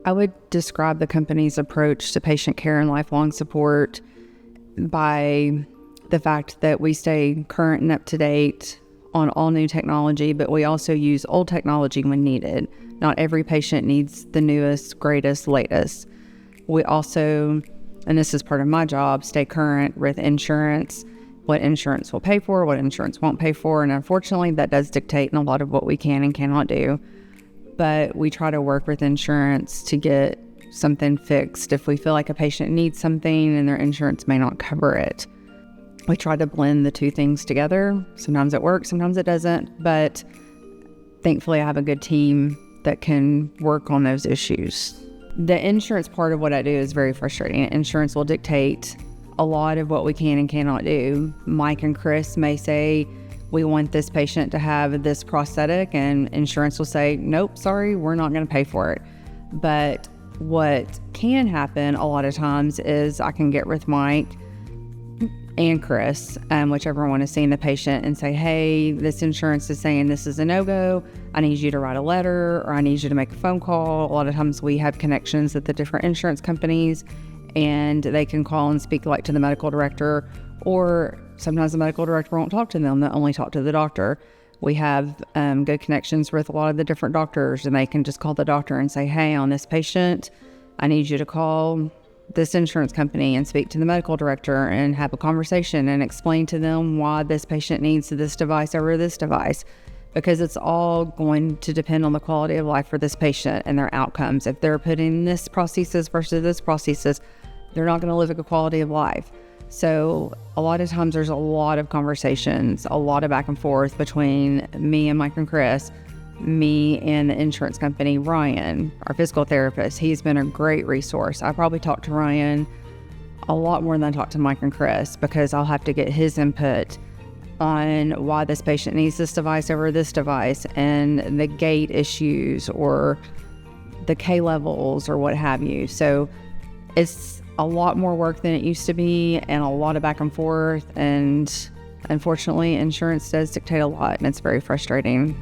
I would describe the company's approach to patient care and lifelong support by the fact that we stay current and up to date on all new technology, but we also use old technology when needed. Not every patient needs the newest, greatest, latest. We also, and this is part of my job, stay current with insurance, what insurance will pay for, what insurance won't pay for, and unfortunately that does dictate in a lot of what we can and cannot do. But we try to work with insurance to get something fixed if we feel like a patient needs something and their insurance may not cover it. We try to blend the two things together. Sometimes it works, sometimes it doesn't, but thankfully I have a good team that can work on those issues. The insurance part of what I do is very frustrating. Insurance will dictate a lot of what we can and cannot do. Mike and Chris may say, we want this patient to have this prosthetic, and insurance will say, nope, sorry, we're not going to pay for it. But what can happen a lot of times is I can get with Mike and Chris, whichever one is seeing the patient, and say, hey, this insurance is saying this is a no-go. I need you to write a letter, or I need you to make a phone call. A lot of times we have connections at the different insurance companies, and they can call and speak like to the medical director, or sometimes the medical director won't talk to them. They'll only talk to the doctor. We have good connections with a lot of the different doctors, and they can just call the doctor and say, hey, on this patient, I need you to call this insurance company and speak to the medical director and have a conversation and explain to them why this patient needs this device over this device, because it's all going to depend on the quality of life for this patient and their outcomes. If they're putting this prosthesis versus this prosthesis, they're not going to live a good quality of life. So a lot of times there's a lot of conversations, a lot of back and forth between me and Mike and Chris, me and the insurance company, Ryan, our physical therapist. He's been a great resource. I probably talk to Ryan a lot more than I talk to Mike and Chris, because I'll have to get his input on why this patient needs this device over this device, and the gait issues or the K levels or what have you. So it's a lot more work than it used to be, and a lot of back and forth, and unfortunately insurance does dictate a lot, and it's very frustrating.